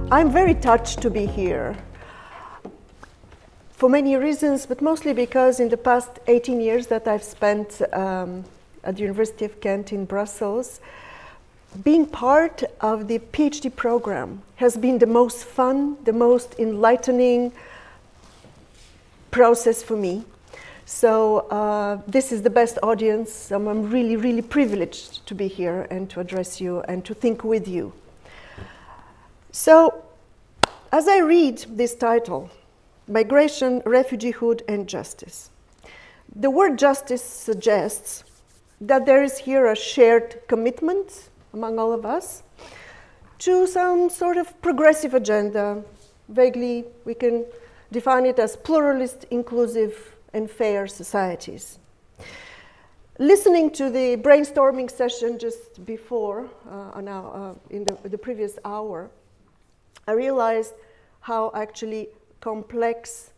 I'm very touched to be here for many reasons, but mostly because in the past 18 years that I've spent at the University of Kent in Brussels, being part of the PhD program has been the most fun, the most enlightening process for me. So this is the best audience. I'm really, really privileged to be here and to address you and to think with you. So, as I read this title, Migration, Refugeehood, and Justice, the word justice suggests that there is here a shared commitment among all of us to some sort of progressive agenda. Vaguely, we can define it as pluralist, inclusive, and fair societies. Listening to the brainstorming session just before, in the previous hour, I realized how actually complex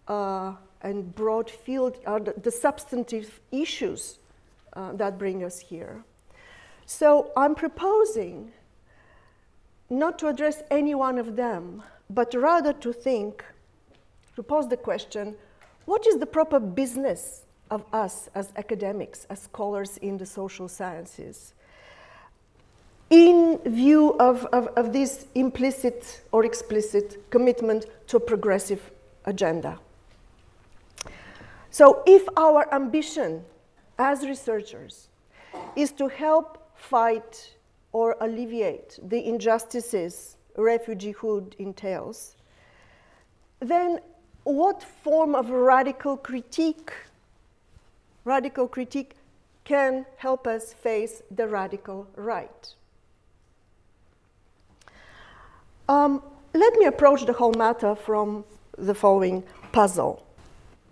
and broad field are the substantive issues that bring us here. So I'm proposing not to address any one of them, but rather to pose the question, what is the proper business of us as academics, as scholars in the social sciences, in view of this implicit or explicit commitment to a progressive agenda? So if our ambition as researchers is to help fight or alleviate the injustices refugeehood entails, then what form of radical critique can help us face the radical right? Let me approach the whole matter from the following puzzle.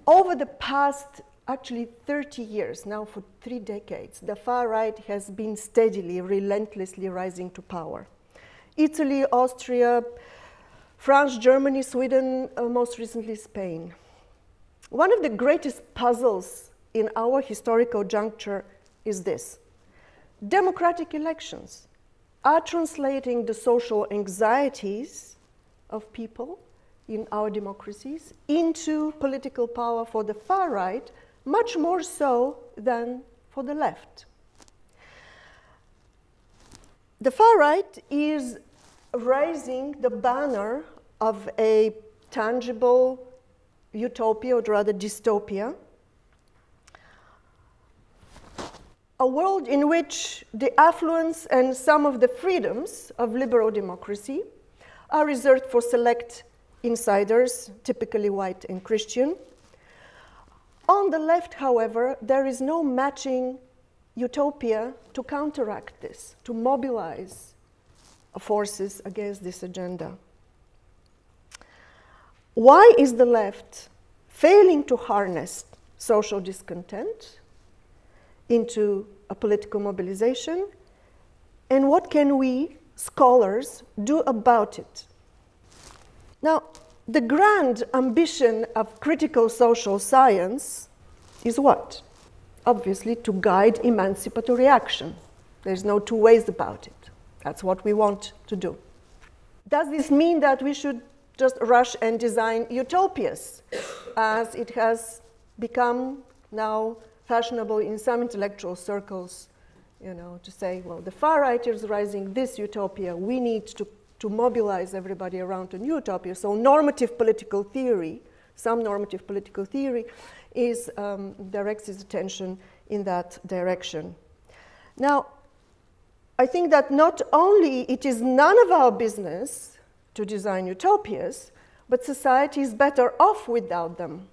Over the past, actually 30 years, now for 3 decades, the far right has been steadily, relentlessly rising to power. Italy, Austria, France, Germany, Sweden, most recently Spain. One of the greatest puzzles in our historical juncture is this. Democratic elections are translating the social anxieties of people in our democracies into political power for the far right, much more so than for the left. The far right is raising the banner of a tangible utopia, or rather dystopia, a world in which the affluence and some of the freedoms of liberal democracy are reserved for select insiders, typically white and Christian. On the left, however, there is no matching utopia to counteract this, to mobilize forces against this agenda. Why is the left failing to harness social discontent into a political mobilization? And what can we, scholars, do about it? Now, the grand ambition of critical social science is what? Obviously, to guide emancipatory action. There's no two ways about it. That's what we want to do. Does this mean that we should just rush and design utopias, as it has become now fashionable in some intellectual circles, to say, well, the far right is rising this utopia, we need to mobilize everybody around a new utopia. So normative political theory, some normative political theory, directs its attention in that direction. Now, I think that not only it is none of our business to design utopias, but society is better off without them.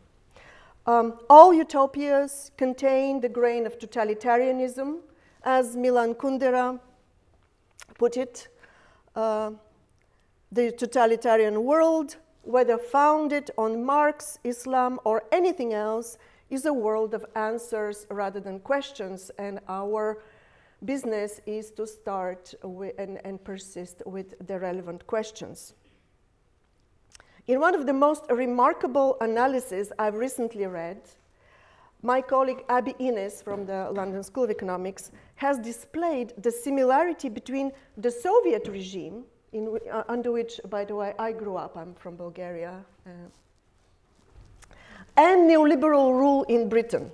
All utopias contain the grain of totalitarianism, as Milan Kundera put it. The totalitarian world, whether founded on Marx, Islam, or anything else, is a world of answers rather than questions, and our business is to start and persist with the relevant questions. In one of the most remarkable analyses I've recently read, my colleague Abby Innes from the London School of Economics has displayed the similarity between the Soviet regime under which, by the way, I grew up. I'm from Bulgaria. And neoliberal rule in Britain.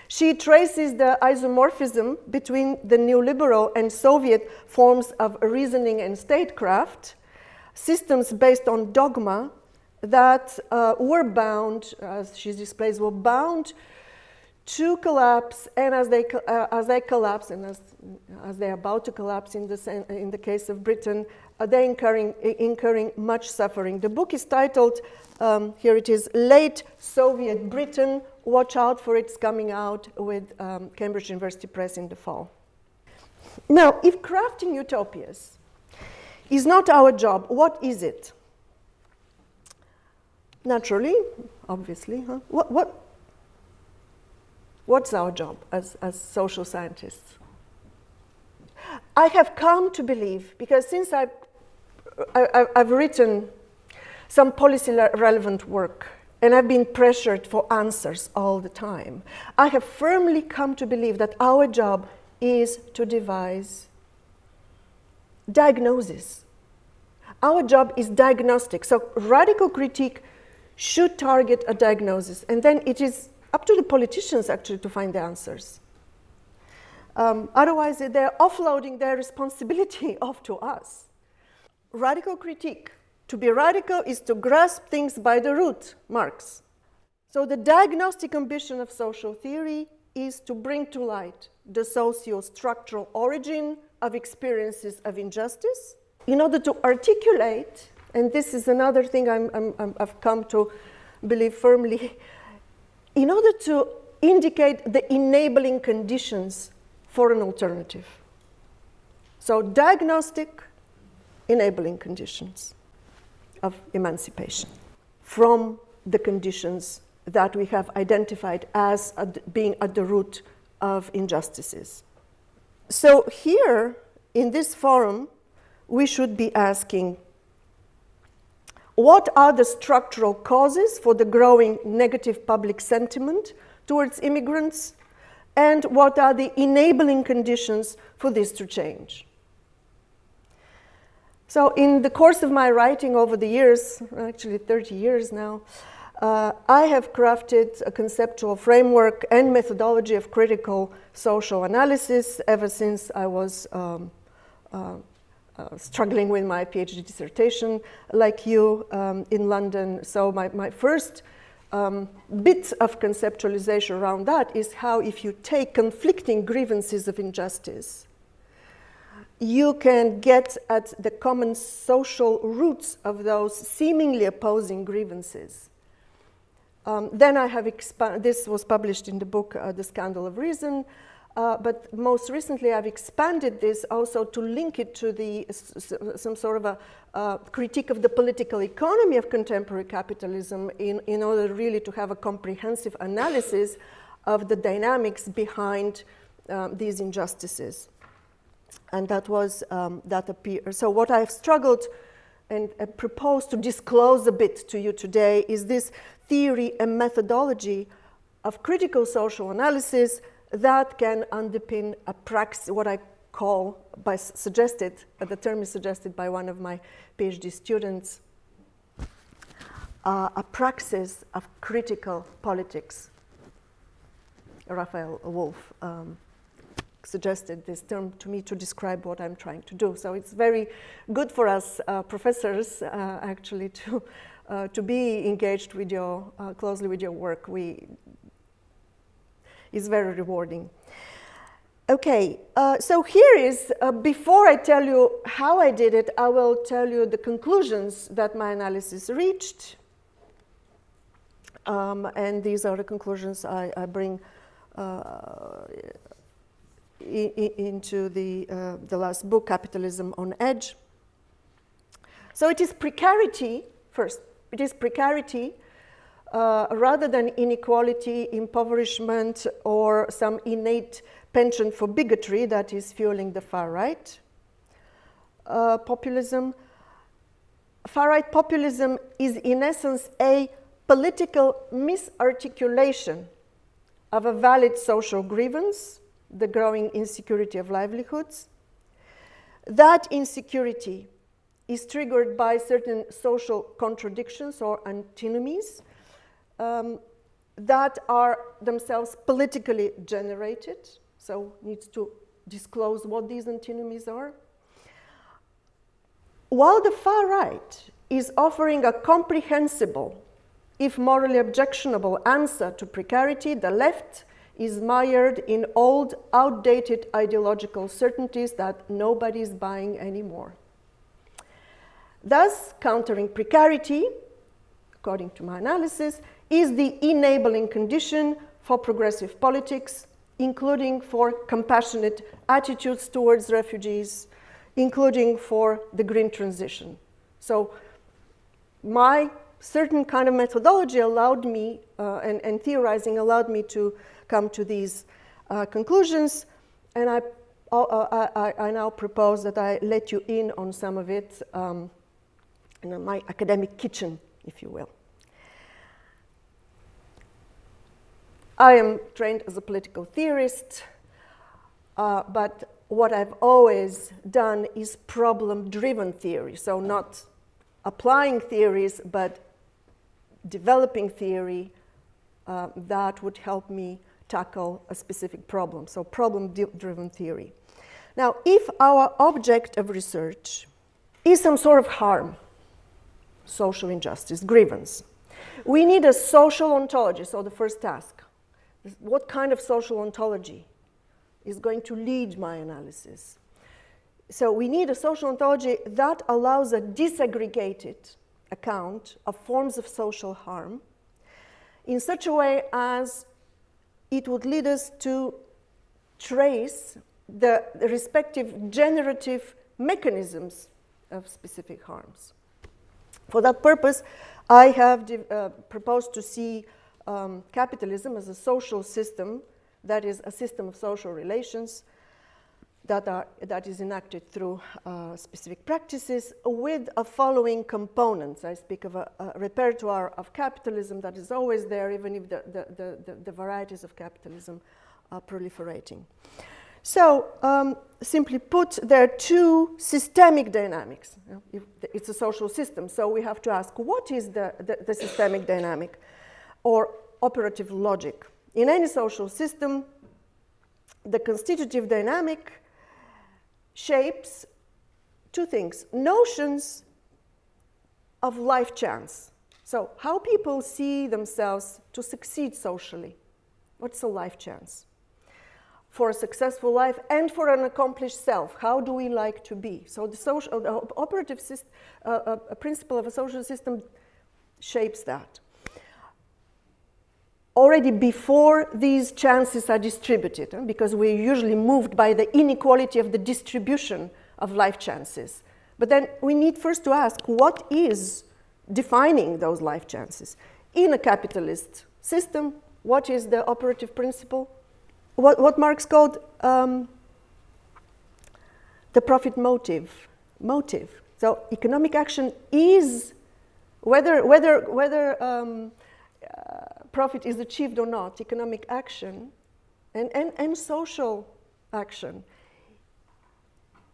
She traces the isomorphism between the neoliberal and Soviet forms of reasoning and statecraft, systems based on dogma that were bound, as she displays, were bound to collapse, and as they collapse, and as they're about to collapse in the case of Britain, they're incurring much suffering. The book is titled, here it is, Late Soviet Britain, Watch Out for It's coming out with Cambridge University Press in the fall. Now, if crafting utopias is not our job, what is it? Naturally, obviously, huh? What's our job as social scientists? I have come to believe, because since I've written some policy-relevant work, and I've been pressured for answers all the time, I have firmly come to believe that our job is to devise diagnosis. Our job is diagnostic. So radical critique should target a diagnosis, and then it is up to the politicians actually to find the answers. Otherwise, they're offloading their responsibility off to us. Radical critique. To be radical is to grasp things by the root, Marx. So the diagnostic ambition of social theory is to bring to light the socio-structural origin of experiences of injustice in order to articulate, and this is another thing I've come to believe firmly, in order to indicate the enabling conditions for an alternative. So diagnostic, enabling conditions of emancipation from the conditions that we have identified as being at the root of injustices. So here, in this forum, we should be asking, what are the structural causes for the growing negative public sentiment towards immigrants, and what are the enabling conditions for this to change? So in the course of my writing over the years, actually 30 years now, I have crafted a conceptual framework and methodology of critical social analysis ever since I was struggling with my PhD dissertation, like you, in London. So my first bit of conceptualization around that is how, if you take conflicting grievances of injustice, you can get at the common social roots of those seemingly opposing grievances. Then I have this was published in the book, The Scandal of Reason, but most recently I've expanded this also to link it to some sort of a critique of the political economy of contemporary capitalism in order really to have a comprehensive analysis of the dynamics behind these injustices. And that was, that appeared. So what I've struggled and proposed to disclose a bit to you today is this theory and methodology of critical social analysis that can underpin a praxis, what I call, the term is suggested by one of my PhD students, a praxis of critical politics. Raphael Wolf suggested this term to me to describe what I'm trying to do. So it's very good for us professors actually to be engaged with closely with your work. It's very rewarding. Okay, so here is, before I tell you how I did it, I will tell you the conclusions that my analysis reached. And these are the conclusions I bring into the last book, Capitalism on Edge. So it is precarity, first, it is precarity rather than inequality, impoverishment, or some innate penchant for bigotry that is fueling the far-right populism. Far-right populism is in essence a political misarticulation of a valid social grievance, the growing insecurity of livelihoods. That insecurity is triggered by certain social contradictions or antinomies that are themselves politically generated, so needs to disclose what these antinomies are. While the far right is offering a comprehensible, if morally objectionable, answer to precarity, the left is mired in old, outdated ideological certainties that nobody is buying anymore. Thus, countering precarity, according to my analysis, is the enabling condition for progressive politics, including for compassionate attitudes towards refugees, including for the green transition. So my certain kind of methodology allowed me, and theorizing allowed me to come to these conclusions, and I now propose that I let you in on some of it in my academic kitchen, if you will. I am trained as a political theorist, but what I've always done is problem-driven theory, so not applying theories, but developing theory that would help me tackle a specific problem, so problem-driven theory. Now, if our object of research is some sort of harm, social injustice, grievance, we need a social ontology, so the first task. What kind of social ontology is going to lead my analysis? So we need a social ontology that allows a disaggregated account of forms of social harm in such a way as it would lead us to trace the respective generative mechanisms of specific harms. For that purpose, I have proposed to see capitalism as a social system that is a system of social relations that is enacted through specific practices with a following components. I speak of a repertoire of capitalism that is always there, even if the varieties of capitalism are proliferating. So, simply put, there are two systemic dynamics. It's a social system, so we have to ask, what is the systemic dynamic or operative logic? In any social system, the constitutive dynamic shapes two things: notions of life chance. So how people see themselves to succeed socially. What's a life chance? For a successful life and for an accomplished self, how do we like to be? So the operative principle of a social system shapes that. Already before these chances are distributed, because we're usually moved by the inequality of the distribution of life chances. But then we need first to ask, what is defining those life chances? In a capitalist system, what is the operative principle? What Marx called the profit motive. So economic action is, whether profit is achieved or not, economic action and social action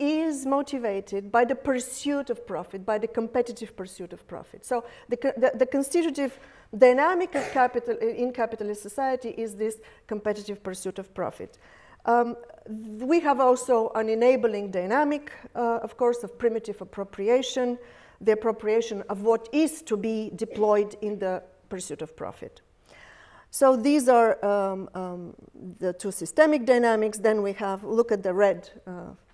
is motivated by the pursuit of profit, by the competitive pursuit of profit. So the constitutive dynamic of capital in capitalist society is this competitive pursuit of profit. We have also an enabling dynamic, of course, of primitive appropriation, the appropriation of what is to be deployed in the pursuit of profit. So these are the two systemic dynamics. Then we have, look at the red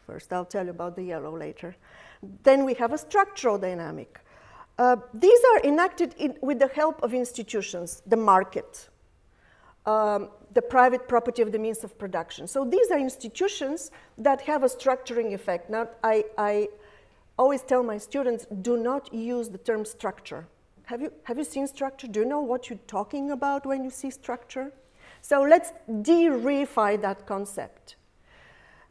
first, I'll tell you about the yellow later. Then we have a structural dynamic. These are enacted with the help of institutions, the market, the private property of the means of production. So these are institutions that have a structuring effect. Now, I always tell my students, do not use the term structure. Have you seen structure? Do you know what you're talking about when you see structure? So let's de-reify that concept.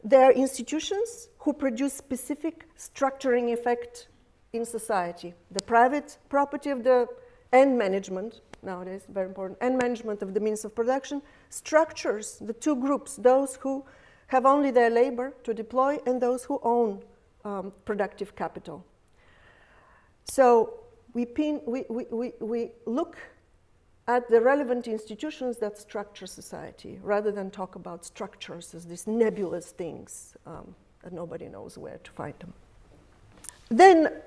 There are institutions who produce specific structuring effect in society. The private property of the end management, nowadays very important, end management of the means of production, structures the two groups, those who have only their labor to deploy and those who own productive capital. So we look at the relevant institutions that structure society, rather than talk about structures as these nebulous things that nobody knows where to find them. Then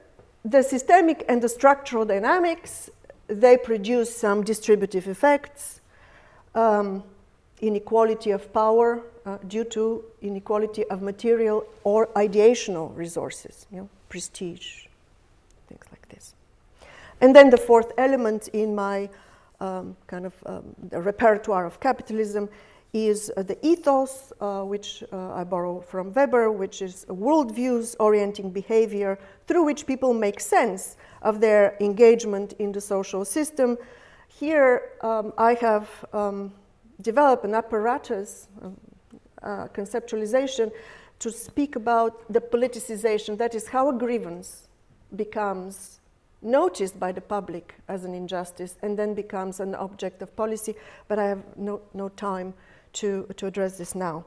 the systemic and the structural dynamics, they produce some distributive effects, inequality of power due to inequality of material or ideational resources, prestige, things like this. And then the fourth element in my the repertoire of capitalism is the ethos, which I borrow from Weber, which is worldviews orienting behavior through which people make sense of their engagement in the social system. Here I have developed an apparatus, conceptualization, to speak about the politicization, that is how a grievance becomes noticed by the public as an injustice and then becomes an object of policy, but I have no time to address this now.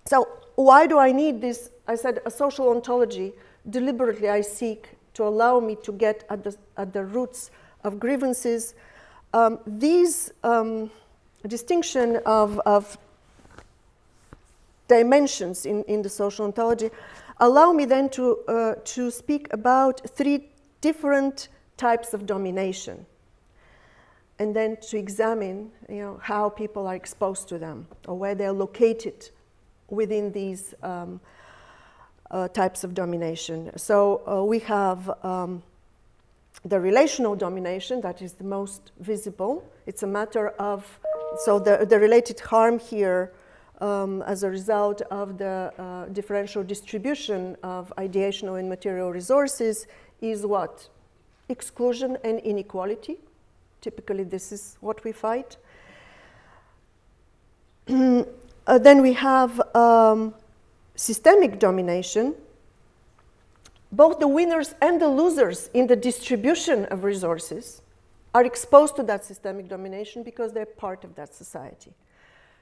So why do I need this? I said a social ontology. Deliberately I seek to allow me to get at the roots of grievances. These distinction of dimensions in the social ontology allow me then to speak about three different types of domination, and then to examine how people are exposed to them or where they're located within these types of domination. So we have the relational domination, that is the most visible. It's a matter of, so the related harm here as a result of the differential distribution of ideational and material resources is what? Exclusion and inequality. Typically, this is what we fight. Then we have systemic domination. Both the winners and the losers in the distribution of resources are exposed to that systemic domination because they're part of that society.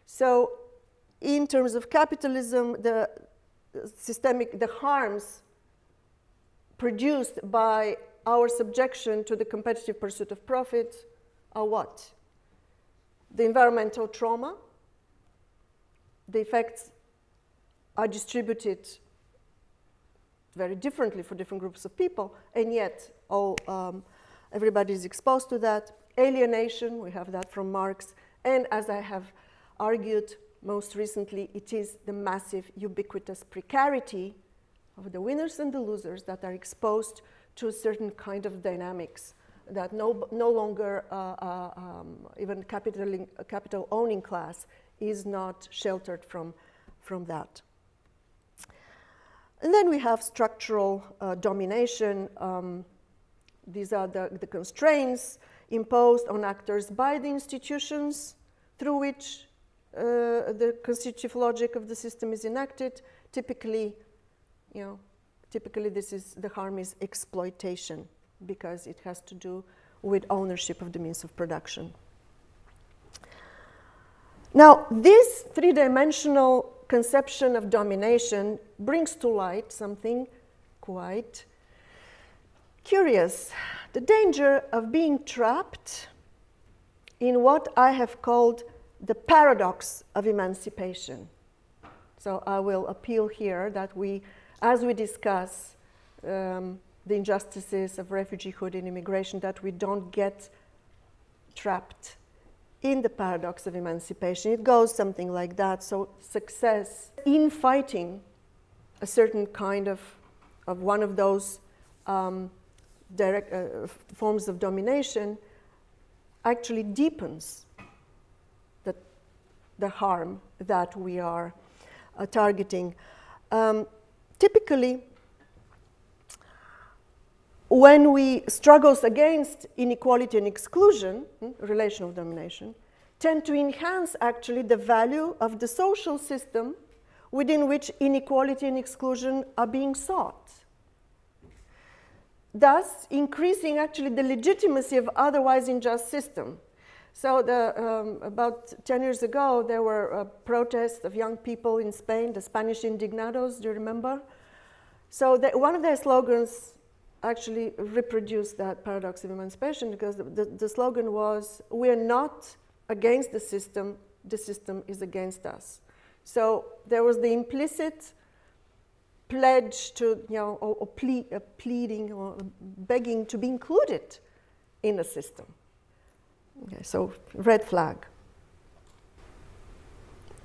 So in terms of capitalism, the harms produced by our subjection to the competitive pursuit of profit are what? The environmental trauma. The effects are distributed very differently for different groups of people, and yet everybody is exposed to that. Alienation, we have that from Marx, and as I have argued most recently, it is the massive ubiquitous precarity of the winners and the losers that are exposed to a certain kind of dynamics that no longer even capital owning class is not sheltered from that. And then we have structural domination. These are the constraints imposed on actors by the institutions through which the constitutive logic of the system is enacted. Typically, the harm is exploitation because it has to do with ownership of the means of production. Now, this three-dimensional conception of domination brings to light something quite curious: the danger of being trapped in what I have called the paradox of emancipation. So I will appeal here that as we discuss the injustices of refugeehood and immigration, that we don't get trapped in the paradox of emancipation. It goes something like that. So success in fighting a certain kind of one of those direct forms of domination actually deepens the harm that we are targeting. Typically, when we struggle against inequality and exclusion, relational domination, tend to enhance actually the value of the social system within which inequality and exclusion are being sought, thus increasing actually the legitimacy of otherwise unjust system. So about 10 years ago, there were protests of young people in Spain, the Spanish indignados, do you remember? So one of their slogans actually reproduced that paradox of emancipation, because the slogan was, we are not against the system is against us. So there was the implicit pledge to, or pleading or begging to be included in the system. Okay, so red flag.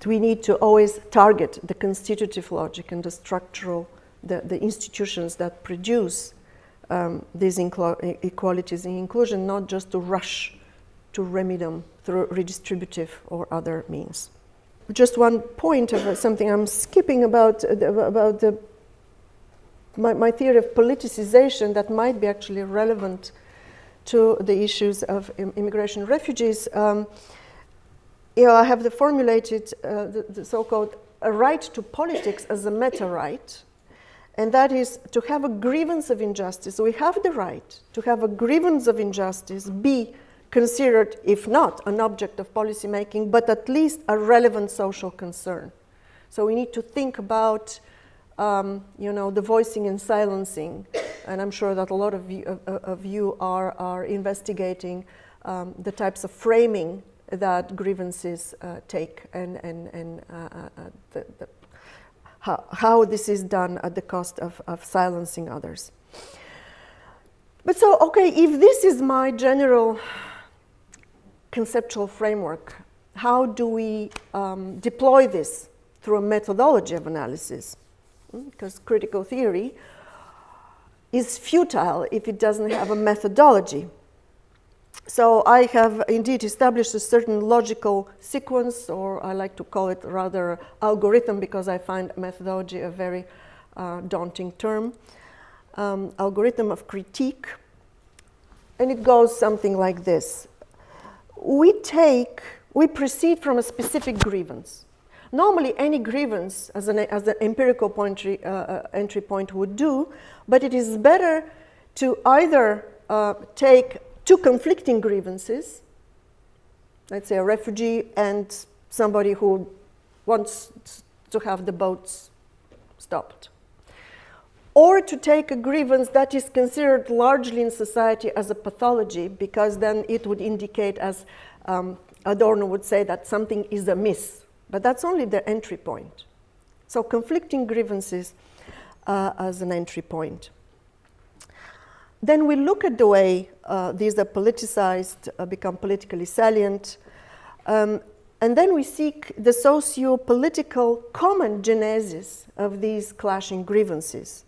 We need to always target the constitutive logic and the structural, the institutions that produce these inequalities and inclusion, not just to rush to remedy them through redistributive or other means. Just one point of something I'm skipping about my theory of politicization that might be actually relevant to the issues of immigration and refugees. I have formulated the so-called a right to politics as a meta-right, and that is to have a grievance of injustice. So we have the right to have a grievance of injustice be considered, if not an object of policy making, but at least a relevant social concern. So we need to think about, the voicing and silencing, and I'm sure that a lot of you are investigating the types of framing that grievances take, and how this is done at the cost of silencing others. But so, okay, if this is my general conceptual framework, how do we deploy this through a methodology of analysis? Because critical theory is futile if it doesn't have a methodology. So I have indeed established a certain logical sequence, or I like to call it rather algorithm, because I find methodology a very daunting term. Algorithm of critique. And it goes something like this. We proceed from a specific grievance. Normally, any grievance as an empirical entry point would do, but it is better to either take two conflicting grievances, let's say a refugee and somebody who wants to have the boats stopped, or to take a grievance that is considered largely in society as a pathology, because then it would indicate, as Adorno would say, that something is amiss. But that's only the entry point. So conflicting grievances as an entry point. Then we look at the way these are politicized, become politically salient, and then we seek the socio-political common genesis of these clashing grievances.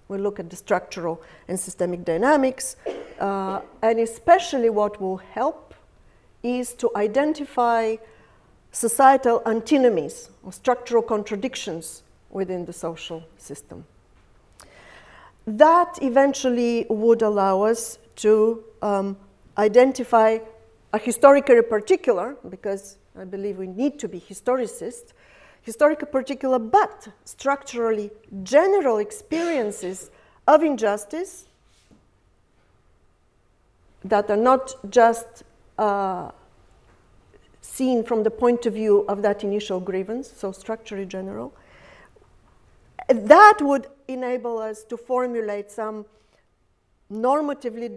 We look at the structural and systemic dynamics, and especially what will help is to identify societal antinomies or structural contradictions within the social system. That eventually would allow us to identify a historically particular, because I believe we need to be historicist, historically particular but structurally general experiences of injustice that are not just seen from the point of view of that initial grievance, so structurally general. That would enable us to formulate some normatively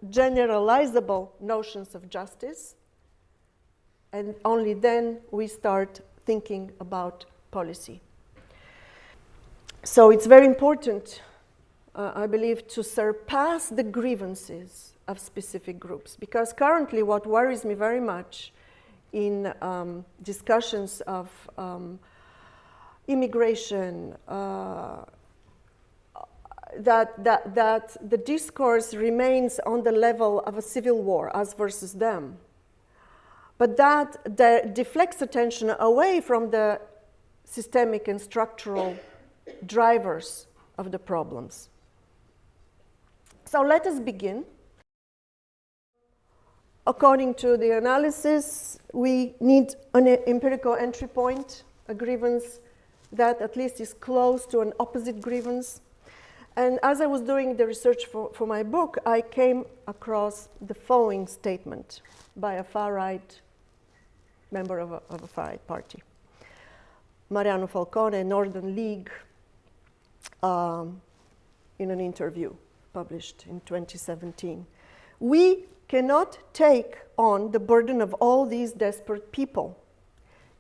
generalizable notions of justice, and only then we start thinking about policy. So it's very important, I believe, to surpass the grievances of specific groups, because currently what worries me very much in discussions of immigration, that the discourse remains on the level of a civil war, us versus them, but that deflects attention away from the systemic and structural drivers of the problems. So let us begin. According to the analysis, we need an empirical entry point, a grievance that at least is close to an opposite grievance. And as I was doing the research for my book, I came across the following statement by a far-right member of a far-right party. Mariano Falcone, Northern League, in an interview published in 2017. We cannot take on the burden of all these desperate people.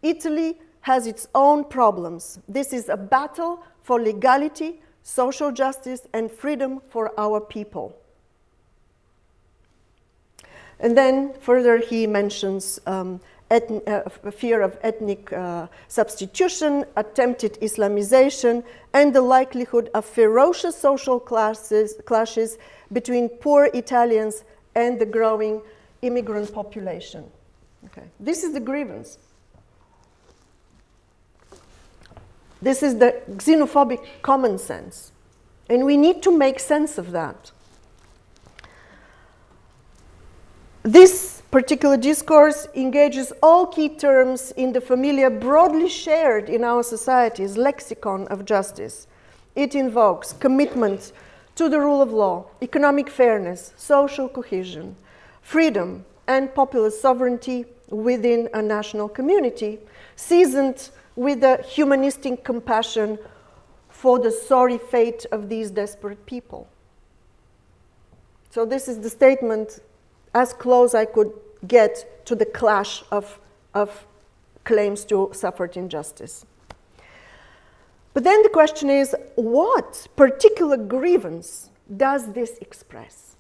Italy has its own problems. This is a battle for legality, social justice, and freedom for our people. And then further he mentions fear of ethnic substitution, attempted Islamization, and the likelihood of ferocious social clashes between poor Italians and the growing immigrant population. Okay. This is the grievance. This is the xenophobic common sense. And we need to make sense of that. This particular discourse engages all key terms in the familiar, broadly shared in our society's lexicon of justice. It invokes commitment to the rule of law, economic fairness, social cohesion, freedom, and popular sovereignty within a national community, seasoned with a humanistic compassion for the sorry fate of these desperate people. So this is the statement as close I could get to the clash of claims to suffered injustice. But then the question is, what particular grievance does this express?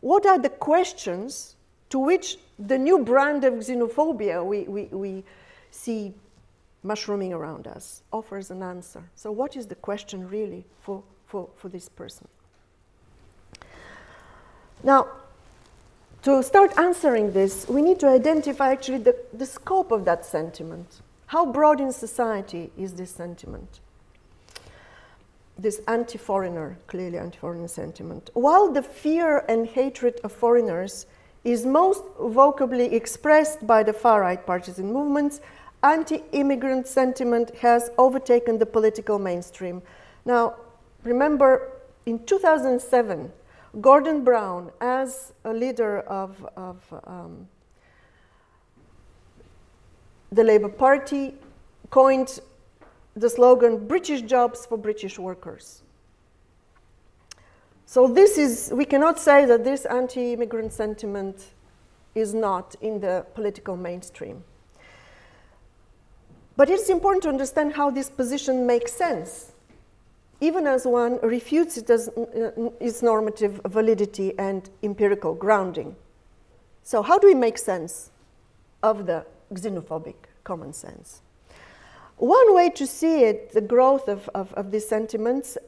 What are the questions to which the new brand of xenophobia we see mushrooming around us offers an answer? So what is the question really for this person? Now, to start answering this, we need to identify actually the scope of that sentiment. How broad in society is this sentiment? This anti-foreigner, clearly anti-foreigner sentiment. While the fear and hatred of foreigners is most vocably expressed by the far-right partisan movements, anti-immigrant sentiment has overtaken the political mainstream. Now, remember, in 2007, Gordon Brown, as a leader of the Labour Party, coined the slogan, "British jobs for British workers." So this is, we cannot say that this anti-immigrant sentiment is not in the political mainstream. But it's important to understand how this position makes sense, even as one refutes it as its normative validity and empirical grounding. So how do we make sense of the xenophobic common sense? One way to see it, the growth of these sentiments,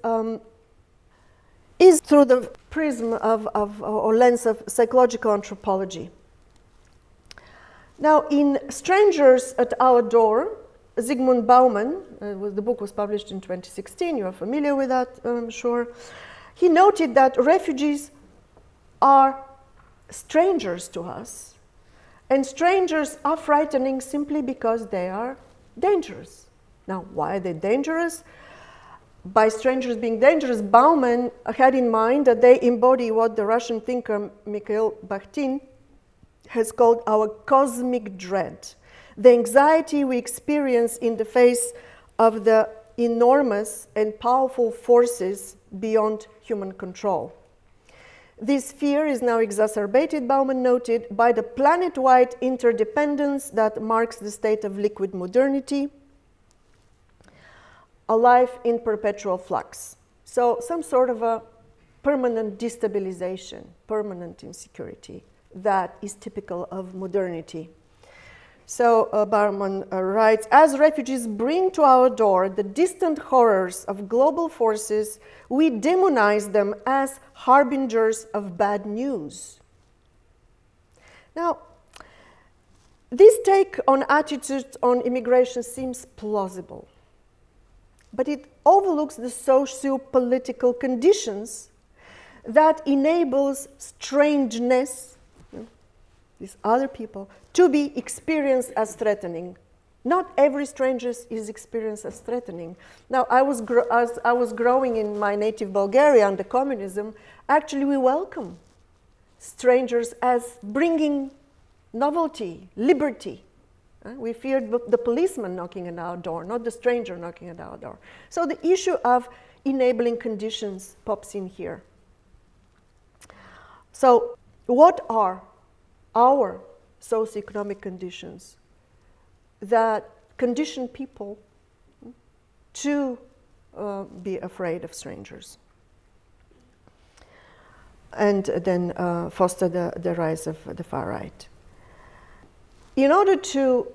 is through the prism or lens of psychological anthropology. Now, in Strangers at Our Door, Zygmunt Bauman, the book was published in 2016, you are familiar with that, I'm sure. He noted that refugees are strangers to us, and strangers are frightening simply because they are dangerous. Now, why are they dangerous? By strangers being dangerous, Bauman had in mind that they embody what the Russian thinker Mikhail Bakhtin has called our cosmic dread, the anxiety we experience in the face of the enormous and powerful forces beyond human control. This fear is now exacerbated, Bauman noted, by the planet-wide interdependence that marks the state of liquid modernity, a life in perpetual flux. So some sort of a permanent destabilization, permanent insecurity that is typical of modernity. So Bauman writes, as refugees bring to our door the distant horrors of global forces, we demonize them as harbingers of bad news. Now, this take on attitudes on immigration seems plausible, but it overlooks the socio-political conditions that enables strangeness, these other people, to be experienced as threatening. Not every stranger is experienced as threatening. Now, as I was growing in my native Bulgaria under communism, actually we welcome strangers as bringing novelty, liberty. We feared the policeman knocking at our door, not the stranger knocking at our door. So the issue of enabling conditions pops in here. So what are our socioeconomic conditions that condition people to be afraid of strangers and then foster the rise of the far right? In order to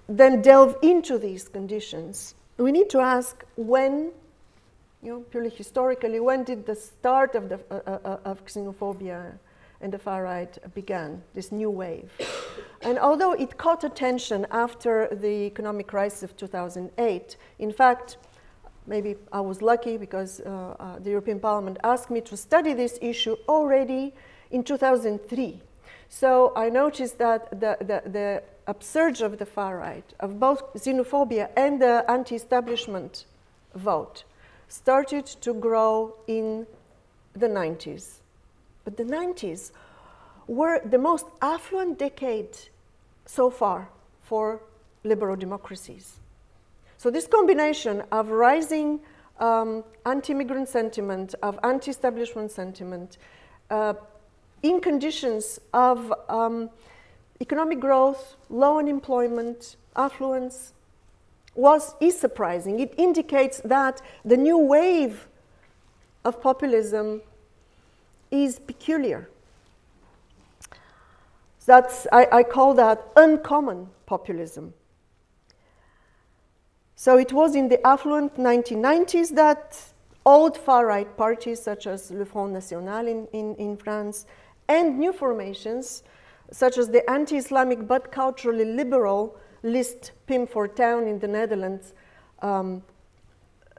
then delve into these conditions, we need to ask when, purely historically, when did the start of xenophobia and the far right began, this new wave? And although it caught attention after the economic crisis of 2008, in fact, maybe I was lucky because the European Parliament asked me to study this issue already in 2003. So I noticed that the upsurge of the far right, of both xenophobia and the anti-establishment vote, started to grow in the 90s. But the 90s were the most affluent decade so far for liberal democracies. So this combination of rising anti-immigrant sentiment, of anti-establishment sentiment, in conditions of economic growth, low unemployment, affluence, is surprising. It indicates that the new wave of populism is peculiar. I call that uncommon populism. So it was in the affluent 1990s that old far-right parties such as Le Front National in France and new formations such as the anti-Islamic but culturally liberal list Pim Fortuyn in the Netherlands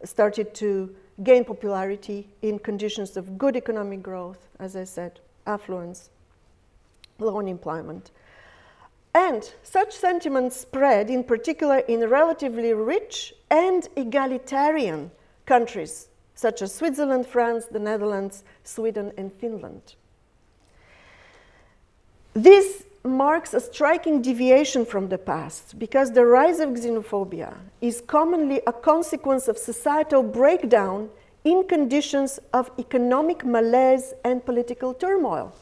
started to gain popularity in conditions of good economic growth, as I said, affluence, low unemployment. And such sentiments spread in particular in relatively rich and egalitarian countries such as Switzerland, France, the Netherlands, Sweden, and Finland. This marks a striking deviation from the past because the rise of xenophobia is commonly a consequence of societal breakdown in conditions of economic malaise and political turmoil,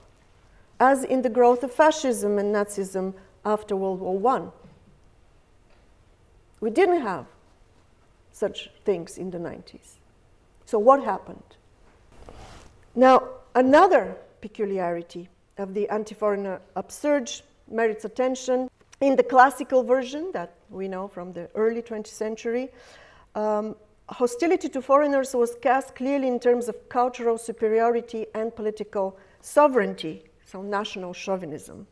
as in the growth of fascism and Nazism after World War I. We didn't have such things in the 90s. So what happened? Now, another peculiarity of the anti-foreigner upsurge merits attention. In the classical version that we know from the early 20th century, hostility to foreigners was cast clearly in terms of cultural superiority and political sovereignty, so national chauvinism.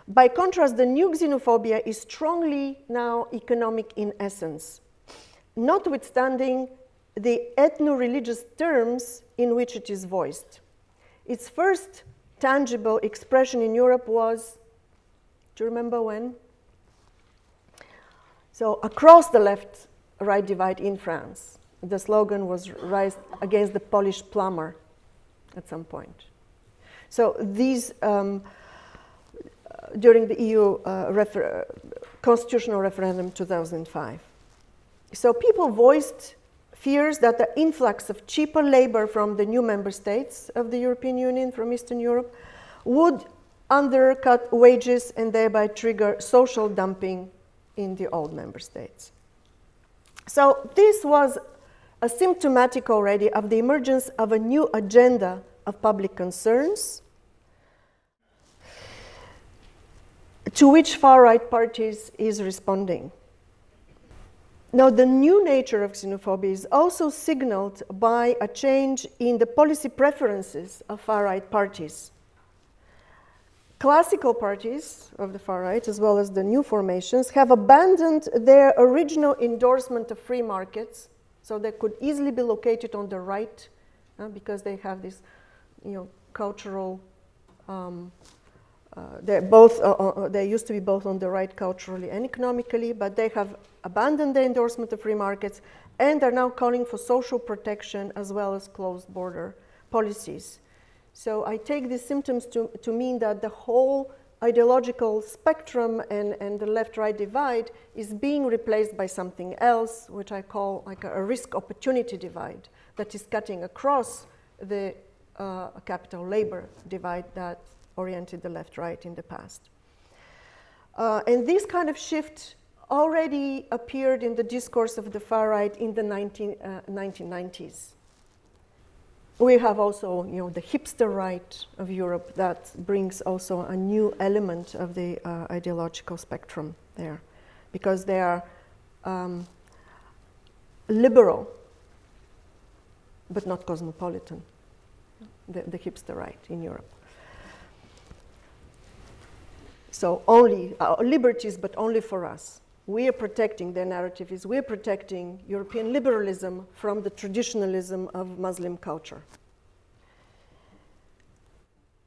By contrast, the new xenophobia is strongly now economic in essence, notwithstanding the ethno-religious terms in which it is voiced. Its first tangible expression in Europe was, do you remember when? So across the left-right divide in France, the slogan was "Rise against the Polish plumber" at some point. So these, during the EU constitutional referendum 2005. So people voiced fears that the influx of cheaper labor from the new member states of the European Union, from Eastern Europe, would undercut wages and thereby trigger social dumping in the old member states. So this was a symptomatic already of the emergence of a new agenda of public concerns to which far-right parties is responding. Now, the new nature of xenophobia is also signaled by a change in the policy preferences of far-right parties. Classical parties of the far-right, as well as the new formations, have abandoned their original endorsement of free markets, so they could easily be located on the right, because they have this, cultural. They used to be both on the right culturally and economically, but they have abandoned the endorsement of free markets and are now calling for social protection as well as closed border policies. So I take these symptoms to mean that the whole ideological spectrum and the left-right divide is being replaced by something else, which I call like a risk-opportunity divide that is cutting across the capital-labor divide that oriented the left-right in the past. And this kind of shift already appeared in the discourse of the far right in the 1990s. We have also, the hipster right of Europe that brings also a new element of the ideological spectrum there, because they are liberal, but not cosmopolitan, the hipster right in Europe. So only liberties, but only for us. We are protecting, their narrative is, we're protecting European liberalism from the traditionalism of Muslim culture.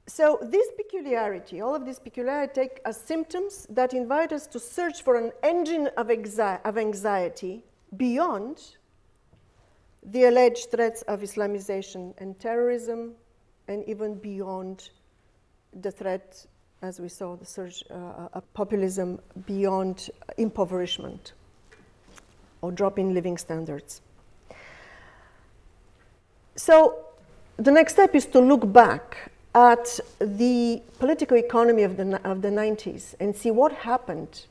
So this peculiarity, all of these peculiarities take as symptoms that invite us to search for an engine of anxiety beyond the alleged threats of Islamization and terrorism, and even beyond the threat, as we saw, the surge of populism, beyond impoverishment or drop in living standards. So the next step is to look back at the political economy of the 90s and see what happened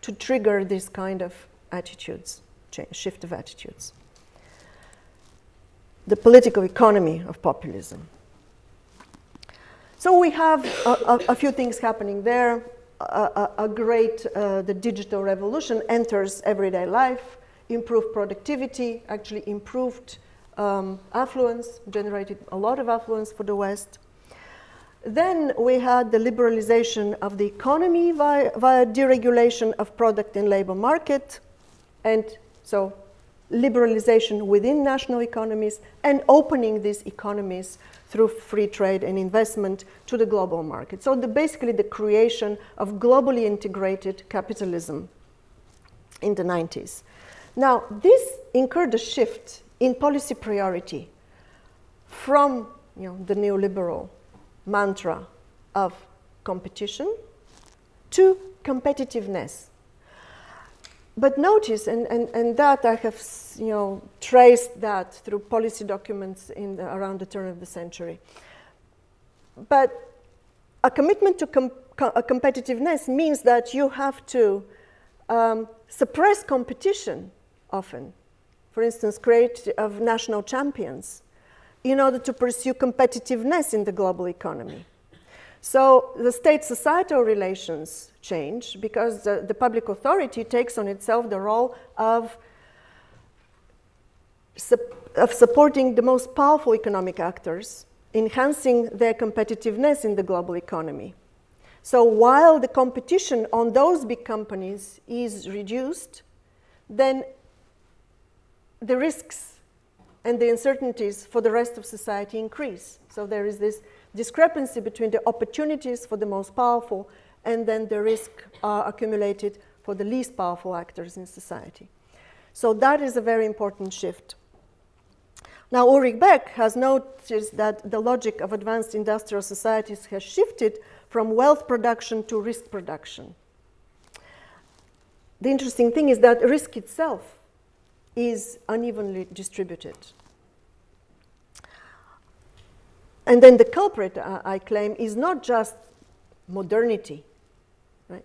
to trigger this kind of attitudes, shift of attitudes. The political economy of populism. So we have a few things happening there. The digital revolution enters everyday life, improved productivity, actually improved affluence, generated a lot of affluence for the West. Then we had the liberalization of the economy via deregulation of product and labor market, and so liberalization within national economies and opening these economies through free trade and investment to the global market. So basically the creation of globally integrated capitalism in the 90s. Now, this incurred a shift in policy priority from the neoliberal mantra of competition to competitiveness. But notice, and that I have traced that through policy documents around the turn of the century. But a commitment to competitiveness means that you have to suppress competition often. For instance, create of national champions in order to pursue competitiveness in the global economy. So the state-societal relations change because the public authority takes on itself the role of supporting the most powerful economic actors, enhancing their competitiveness in the global economy. So while the competition on those big companies is reduced, then the risks and the uncertainties for the rest of society increase. So there is this discrepancy between the opportunities for the most powerful and then the risk are accumulated for the least powerful actors in society. So that is a very important shift. Now, Ulrich Beck has noticed that the logic of advanced industrial societies has shifted from wealth production to risk production. The interesting thing is that risk itself is unevenly distributed. And then the culprit, I claim, is not just modernity, right,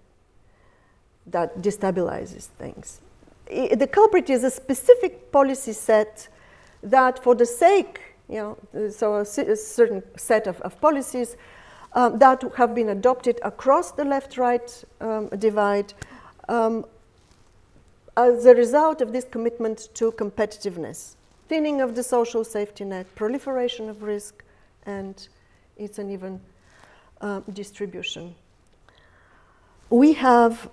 that destabilizes things. The culprit is a specific policy set that for the sake, so a certain set of policies that have been adopted across the left-right divide as a result of this commitment to competitiveness, thinning of the social safety net, proliferation of risk, and it's an even distribution. We have,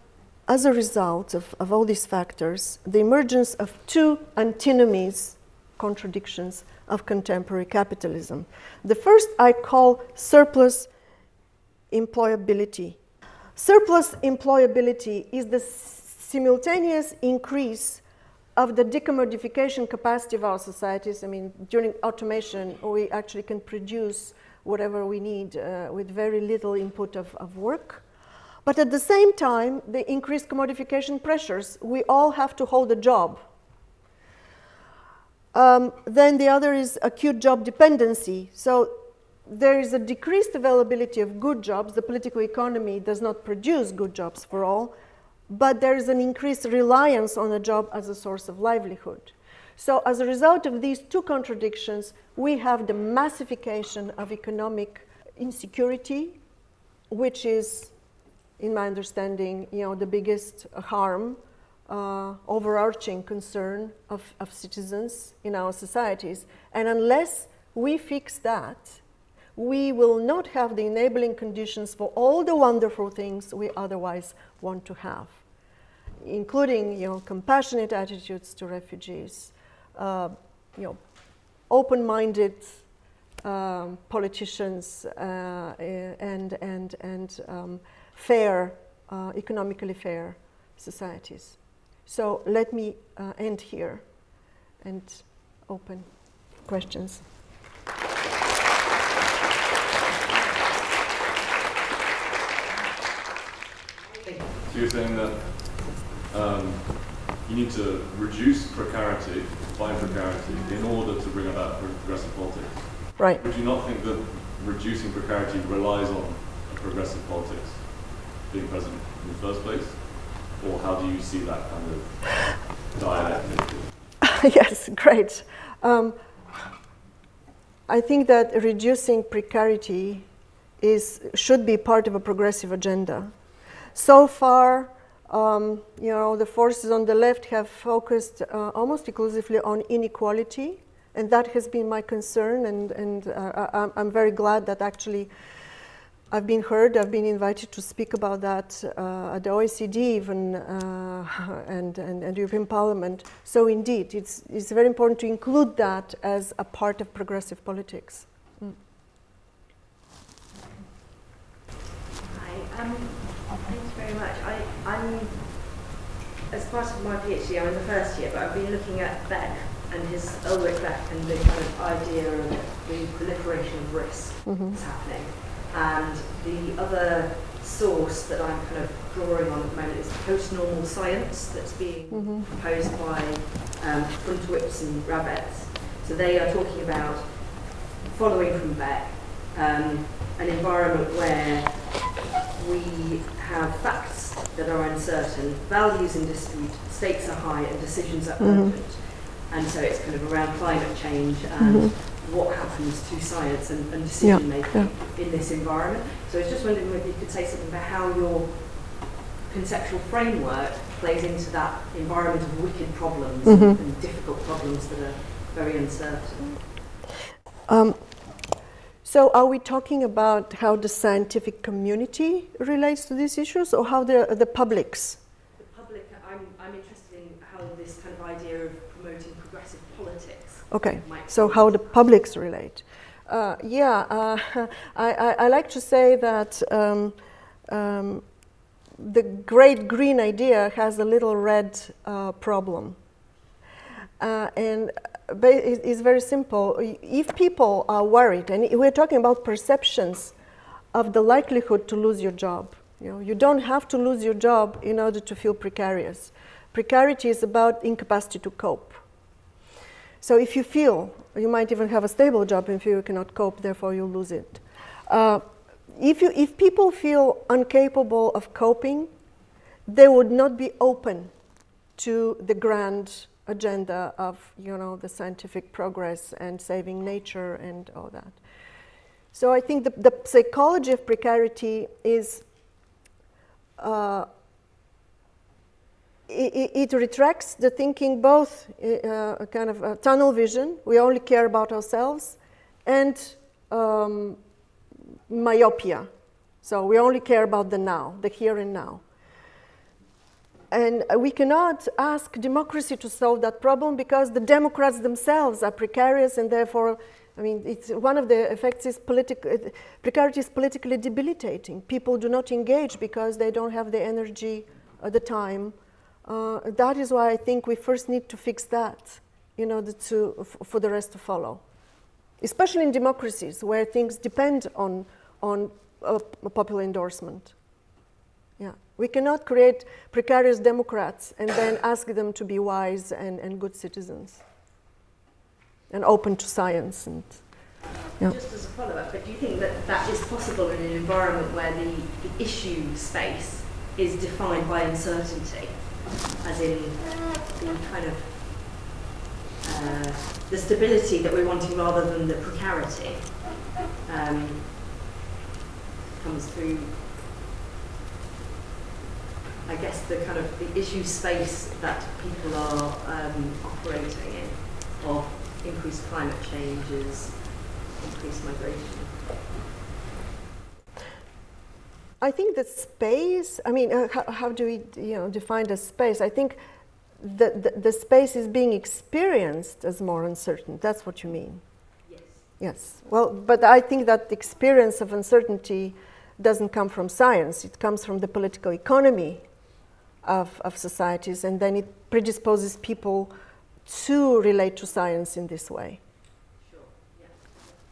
as a result of all these factors, the emergence of two antinomies, contradictions of contemporary capitalism. The first I call surplus employability. Surplus employability is the simultaneous increase of the decommodification capacity of our societies. I mean, during automation, we actually can produce whatever we need with very little input of work. But at the same time, the increased commodification pressures, we all have to hold a job. Then the other is acute job dependency. So there is a decreased availability of good jobs. The political economy does not produce good jobs for all, but there is an increased reliance on a job as a source of livelihood. So as a result of these two contradictions, we have the massification of economic insecurity, which is, in my understanding, the biggest harm, overarching concern of citizens in our societies. And unless we fix that, we will not have the enabling conditions for all the wonderful things we otherwise want to have, including, compassionate attitudes to refugees, open-minded politicians, and fair, economically fair societies. So let me end here and open questions. So you're saying that you need to reduce precarity, find precarity, in order to bring about progressive politics. Right. Would you not think that reducing precarity relies on a progressive politics being present in the first place? Or how do you see that kind of dialectic? Yes, great. I think that reducing precarity should be part of a progressive agenda. So far, the forces on the left have focused almost exclusively on inequality, and that has been my concern, and I'm very glad that actually I've been heard, I've been invited to speak about that at the OECD even, and European Parliament. So indeed, it's very important to include that as a part of progressive politics. Hi, thanks very much. I'm, as part of my PhD, I'm in the first year, but I've been looking at Beck and Ulrich Beck and the kind of idea of the proliferation of risk that's happening. And the other source that I'm kind of drawing on at the moment is post-normal science that's being proposed by Funtwitz and Rabetz. So they are talking about, following from Beck, an environment where we have facts that are uncertain, values in dispute, stakes are high, and decisions are urgent. And so it's kind of around climate change and what happens to science and decision making in this environment. So I was just wondering if you could say something about how your conceptual framework plays into that environment of wicked problems and difficult problems that are very uncertain. So are we talking about how the scientific community relates to these issues, or how the publics? The public, I'm interested in how this kind of idea of promoting progressive politics. Okay, so how the publics relate. I like to say that the great green idea has a little red problem. And it's very simple. If people are worried, and we're talking about perceptions of the likelihood to lose your job. You don't have to lose your job in order to feel precarious. Precarity is about incapacity to cope. So if you feel, you might even have a stable job, if you cannot cope, therefore you lose it. If people feel incapable of coping, they would not be open to the grand agenda of, the scientific progress and saving nature and all that. So I think the psychology of precarity is, it retracts the thinking both a kind of a tunnel vision, we only care about ourselves, and myopia. So we only care about the now, the here and now. And we cannot ask democracy to solve that problem because the Democrats themselves are precarious, and therefore, it's one of the effects is precarity is politically debilitating. People do not engage because they don't have the energy, the time. That is why I think we first need to fix that in order for the rest to follow. Especially in democracies where things depend on a popular endorsement. Yeah. We cannot create precarious democrats and then ask them to be wise and good citizens and open to science. And yeah. Just as a follow-up, but do you think that that is possible in an environment where the issue space is defined by uncertainty, as in the kind of the stability that we're wanting rather than the precarity comes through, I guess, the kind of the issue space that people are operating in, of increased climate changes, increased migration? I think that space, I mean, how do we define the space? I think the space is being experienced as more uncertain. That's what you mean? Yes. Yes. Well, but I think that the experience of uncertainty doesn't come from science. It comes from the political economy of societies, and then it predisposes people to relate to science in this way. Sure.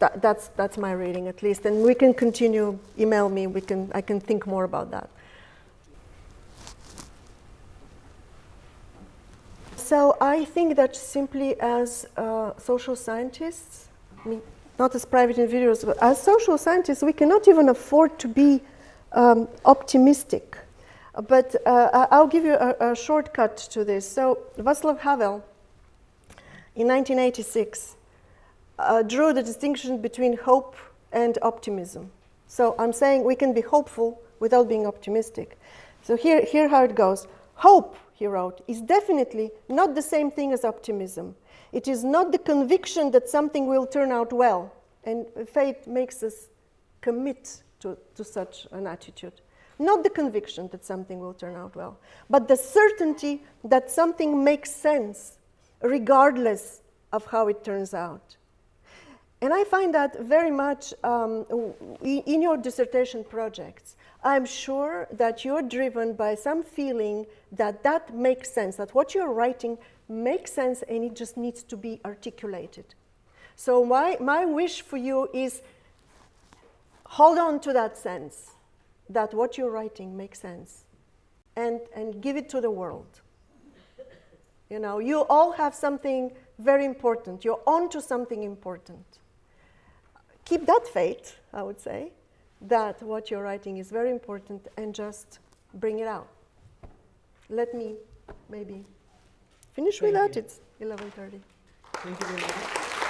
Yeah. That's my reading, at least, and we can continue. Email me. I can think more about that. So I think that simply as social scientists, I mean, not as private individuals, but as social scientists, we cannot even afford to be optimistic. But I'll give you a shortcut to this. So Václav Havel, in 1986, drew the distinction between hope and optimism. So I'm saying we can be hopeful without being optimistic. So here how it goes. Hope, he wrote, is definitely not the same thing as optimism. It is not the conviction that something will turn out well, and faith makes us commit to such an attitude. Not the conviction that something will turn out well, but the certainty that something makes sense regardless of how it turns out. And I find that very much in your dissertation projects. I'm sure that you're driven by some feeling that makes sense, that what you're writing makes sense and it just needs to be articulated. So my wish for you is hold on to that sense, that what you're writing makes sense, and give it to the world. You know, you all have something very important. You're on to something important. Keep that faith, I would say, that what you're writing is very important, and just bring it out. Let me maybe finish with that. It's 11:30. Thank you very much.